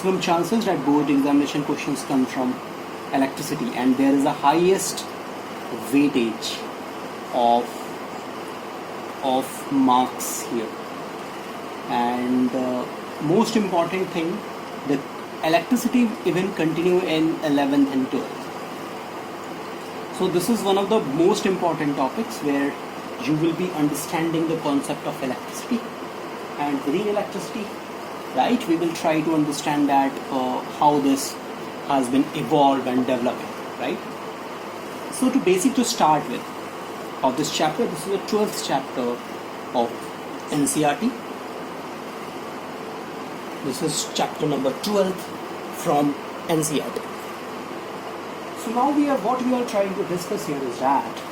maximum chances that board examination questions come from electricity, and there is a highest weightage of marks here. And most important thing, the electricity even continue in 11th and 12th. So this is one of the most important topics where you will be understanding the concept of electricity. And within electricity, right, we will try to understand that how this has been evolved and developing, right? So to start with of this chapter, this is the 12th chapter of NCERT. This is chapter number 12 from NCERT. So now what we are trying to discuss here is that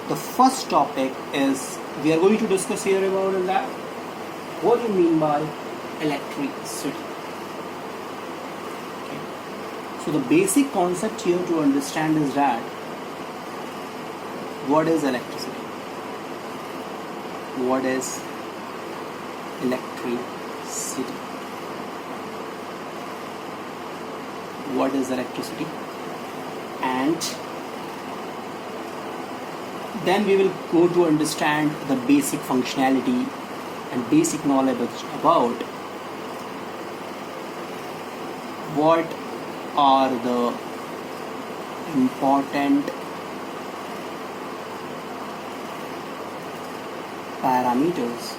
the first topic is we are going to discuss here about is that what do you mean by electricity. Okay. So the basic concept here to understand is that what is electricity? What is electricity? What is electricity? And then we will go to understand the basic functionality and basic knowledge about what are the important parameters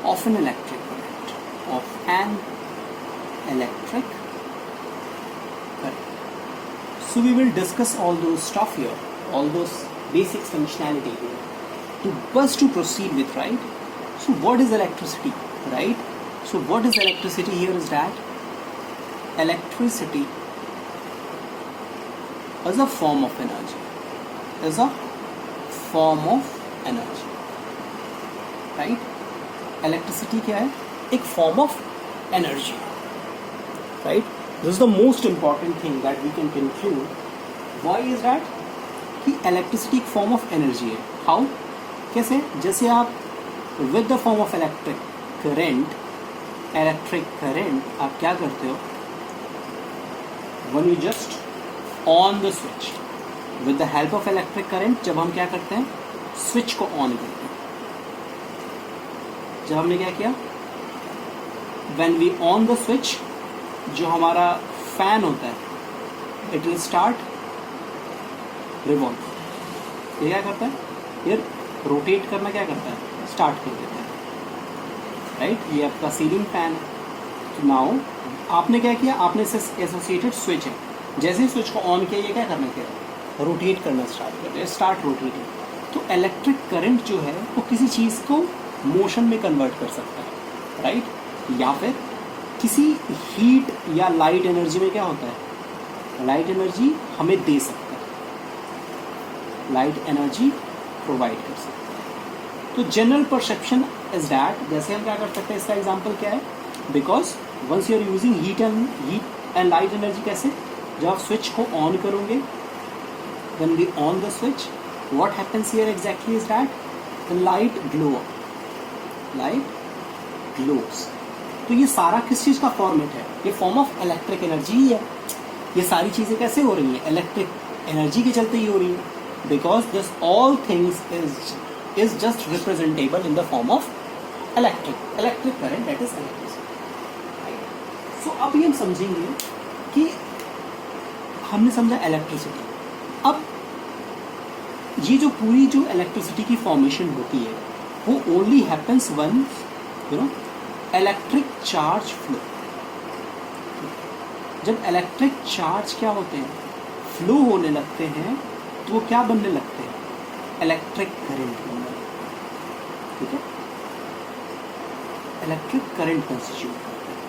of an electric current, So we will discuss all those stuff here, all those basic functionality here, to proceed with, right? So what is electricity, right? So what is electricity here is that electricity is a form of energy, right? Electricity क्या है? एक form of energy, right? This is the most important thing that we can conclude. Why is that? कि electricity एक form of energy है. How? कैसे? जैसे आप with the form of electric current आप क्या करते हो? When you just on the switch, with the help of electric current, जब हम क्या करते हैं? स्विच को ऑन करते हैं. जब हमने क्या किया? When we on the switch, जो हमारा फैन होता है, it will start revolve. ये क्या करता है? ये रोटेट करना क्या करता है? स्टार्ट कर देता है, राइट? ये आपका सीलिंग फैन है. नाउ आपने क्या किया? आपने से एसोसिएटेड स्विच है. जैसे ही स्विच को ऑन किया, ये क्या करना है? रोटेट करना स्टार्ट कर दिया, स्टार्ट रोटेटिंग. तो इलेक्ट्रिक करंट जो है वो किसी चीज़ को मोशन में कन्वर्ट कर सकता है, राइट? या फिर किसी हीट या लाइट एनर्जी में क्या होता है? लाइट एनर्जी हमें दे सकता है, लाइट एनर्जी प्रोवाइड कर सकता है. तो जनरल परसेप्शन इज दैट, जैसे हम क्या कर सकते हैं, इसका एग्जांपल क्या है? Because once you are using heat and light energy, कैसे? जब आप स्विच को ऑन करोगे, when we on the switch, what happens here exactly is that the light glows. तो ये सारा किस चीज़ का फॉर्मेट है? ये फॉर्म ऑफ इलेक्ट्रिक एनर्जी ही है. ये सारी चीज़ें कैसे हो रही हैं? इलेक्ट्रिक एनर्जी के चलते ही हो रही है. Because this all things is just representable in the form of electric current, that is electricity. So अब ये हम समझेंगे कि हमने समझा इलेक्ट्रिसिटी. अब ये जो पूरी जो इलेक्ट्रिसिटी की फॉर्मेशन होती है वो only happens one electric charge flow. जब इलेक्ट्रिक चार्ज क्या होते हैं? फ्लो होने लगते हैं, तो वो क्या बनने लगते हैं? इलेक्ट्रिक करंट बनने लगते हैं. ठीक है? इलेक्ट्रिक करंट कंस्टिट्यूट करते हैं.